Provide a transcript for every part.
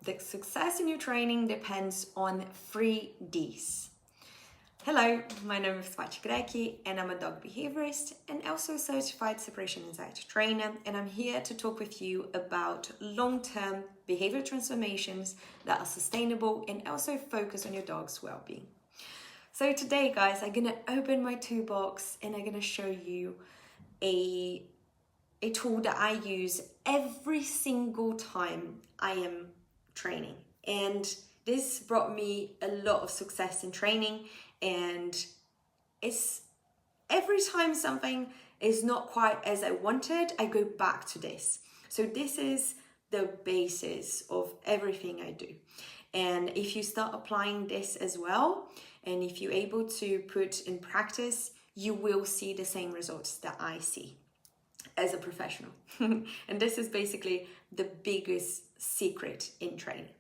the success in your training depends on 3 Ds. Hello, my name is Greki and I'm a dog behaviorist and also a certified separation anxiety trainer, and I'm here to talk with you about long-term behavior transformations that are sustainable and also focus on your dog's well-being. So today, guys, I'm gonna open my toolbox and I'm gonna show you a tool that I use every single time I am training. And this brought me a lot of success in training, and it's every time something is not quite as I wanted, I go back to this. So this is the basis of everything I do. And if you start applying this as well, and if you're able to put in practice, you will see the same results that I see as a professional. And this is basically the biggest secret in training.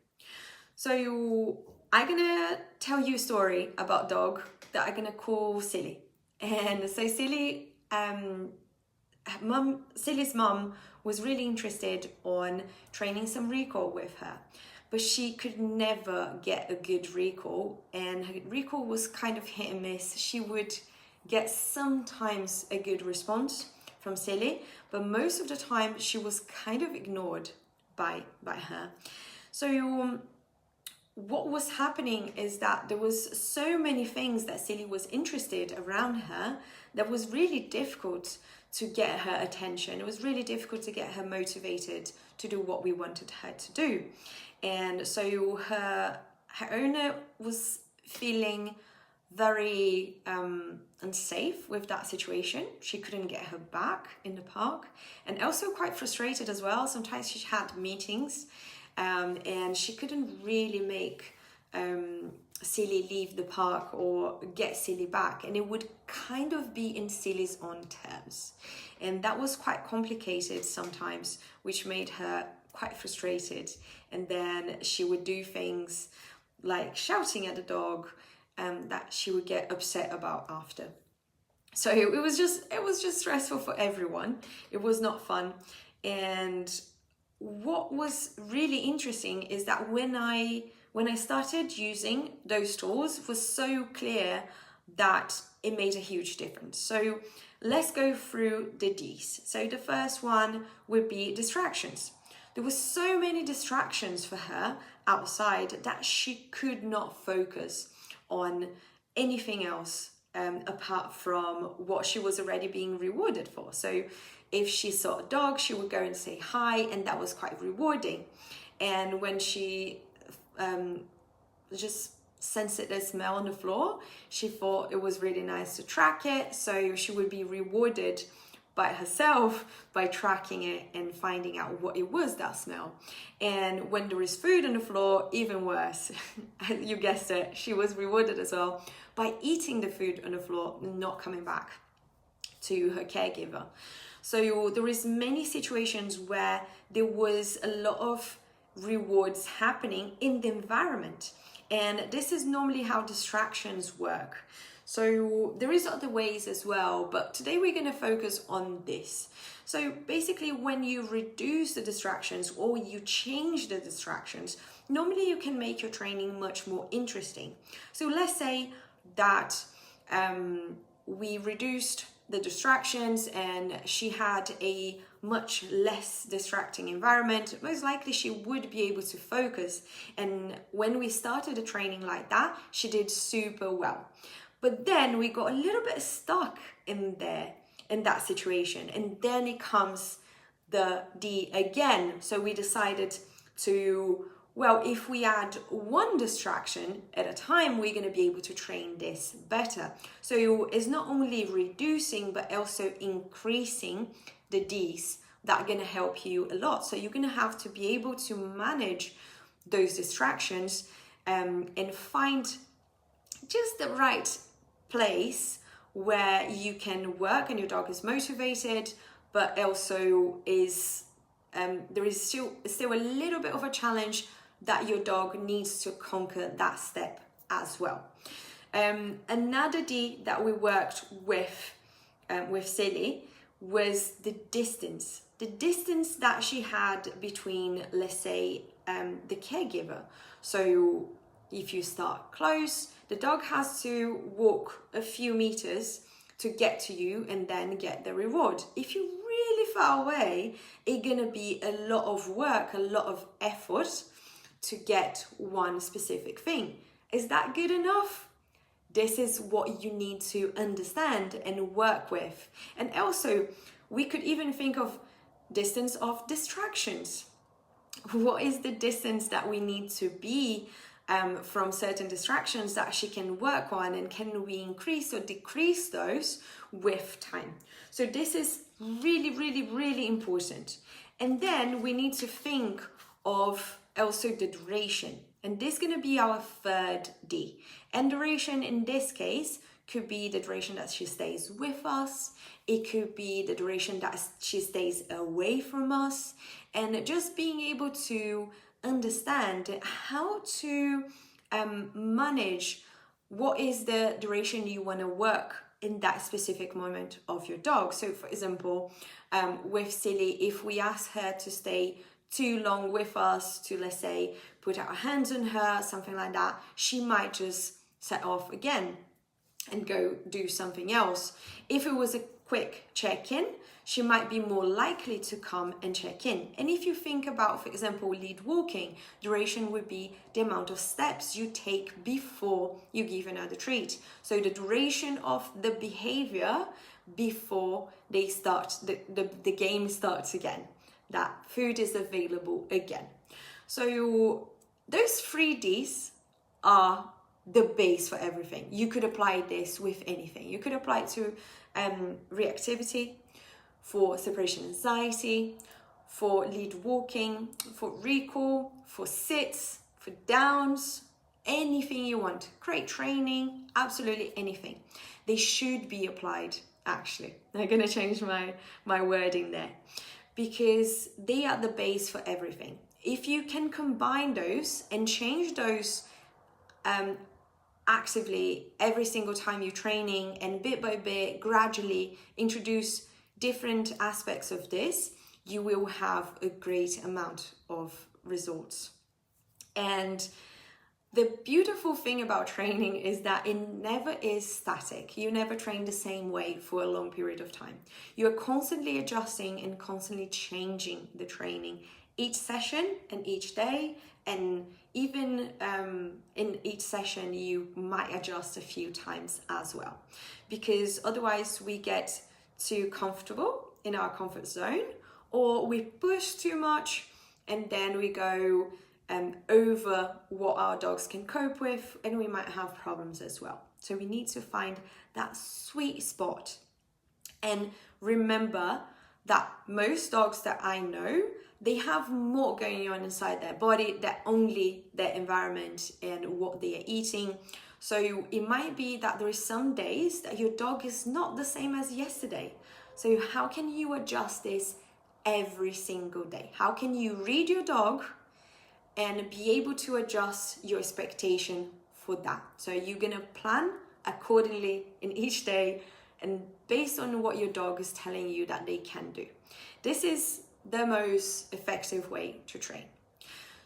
So I'm gonna tell you a story about a dog that I'm gonna call Silly. And so Silly, Silly's mum was really interested on training some recall with her, but she could never get a good recall, and her recall was kind of hit and miss. She would get sometimes a good response from Silly, but most of the time she was kind of ignored by her. So what was happening is that there was so many things that Silly was interested around her that was really difficult to get her attention. It was really difficult to get her motivated to do what we wanted her to do. And so her owner was feeling very unsafe with that situation. She couldn't get her back in the park, and also quite frustrated as well. Sometimes she had meetings and she couldn't really make Silly leave the park or get Silly back, and it would kind of be in Silly's own terms, and that was quite complicated sometimes, which made her quite frustrated. And then she would do things like shouting at the dog that she would get upset about after. So it was just stressful for everyone. It was not fun. And what was really interesting is that when I started using those tools, it was so clear that it made a huge difference. So let's go through the Ds. So the first one would be distractions. There were so many distractions for her outside that she could not focus on anything else apart from what she was already being rewarded for. So if she saw a dog, she would go and say hi, and that was quite rewarding. And when she just sensed the smell on the floor, she thought it was really nice to track it, so she would be rewarded by herself by tracking it and finding out what it was, that smell. And when there is food on the floor, even worse. You guessed it, she was rewarded as well by eating the food on the floor and not coming back to her caregiver. So there is many situations where there was a lot of rewards happening in the environment, and this is normally how distractions work. So there is other ways as well, but today we're going to focus on this. So basically, when you reduce the distractions or you change the distractions, normally you can make your training much more interesting. So let's say that we reduced the distractions and she had a much less distracting environment. Most likely she would be able to focus, and when we started the training like that, she did super well. But then we got a little bit stuck in that situation, and then it comes the D again. So we decided to, well, if we add one distraction at a time, we're going to be able to train this better. So it's not only reducing, but also increasing the Ds that are going to help you a lot. So you're going to have to be able to manage those distractions and find just the right place where you can work and your dog is motivated, but also is there is still a little bit of a challenge that your dog needs to conquer that step as well. Another D that we worked with Silly was the distance. the distance that she had between, let's say, the caregiver. So if you start close, the dog has to walk a few meters to get to you and then get the reward. If you're really far away, it's gonna be a lot of work, a lot of effort to get one specific thing. Is that good enough? This is what you need to understand and work with. And also, we could even think of distance of distractions. What is the distance that we need to be from certain distractions that she can work on, and can we increase or decrease those with time? So this is really, really, really important. And then we need to think of also the duration. And this is going to be our third D. And duration in this case could be the duration that she stays with us. It could be the duration that she stays away from us. And just being able to understand how to manage what is the duration you want to work in that specific moment of your dog. So for example, with Silly, if we ask her to stay too long with us, to, let's say, put our hands on her, something like that, she might just set off again and go do something else. If it was a quick check-in, she might be more likely to come and check in. And if you think about, for example, lead walking, duration would be the amount of steps you take before you give another treat. So the duration of the behavior before they start, the game starts again, that food is available again. So those 3 Ds are the base for everything. You could apply this with anything. You could apply it to reactivity, for separation anxiety, for lead walking, for recall, for sits, for downs, anything you want. Crate training, absolutely anything. They should be applied, actually. I'm going to change my wording there, because they are the base for everything. If you can combine those and change those actively every single time you're training, and bit by bit, gradually introduce different aspects of this, you will have a great amount of results. And the beautiful thing about training is that it never is static. You never train the same way for a long period of time. You're constantly adjusting and constantly changing the training each session and each day, and even in each session you might adjust a few times as well, because otherwise we get too comfortable in our comfort zone, or we push too much and then we go over what our dogs can cope with, and we might have problems as well. So we need to find that sweet spot. And remember that most dogs that I know, they have more going on inside their body than only their environment and what they are eating. So it might be that there is some days that your dog is not the same as yesterday. So how can you adjust this every single day? How can you read your dog and be able to adjust your expectation for that? So you're gonna plan accordingly in each day and based on what your dog is telling you that they can do. This is the most effective way to train.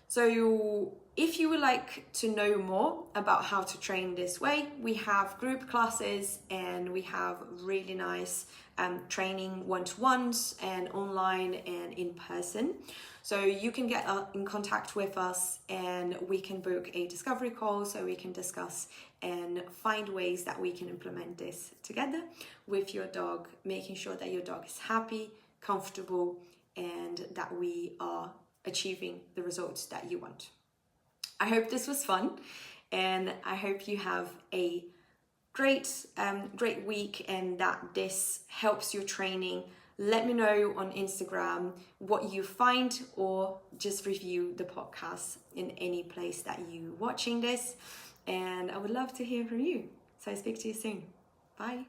So if you would like to know more about how to train this way, we have group classes and we have really nice training one-to-ones and online and in person. So you can get in contact with us and we can book a discovery call so we can discuss and find ways that we can implement this together with your dog, making sure that your dog is happy, comfortable, and that we are achieving the results that you want. I hope this was fun, and I hope you have a great week and that this helps your training. Let me know on Instagram what you find, or just review the podcast in any place that you're watching this, and I would love to hear from you. So I speak to you soon. Bye.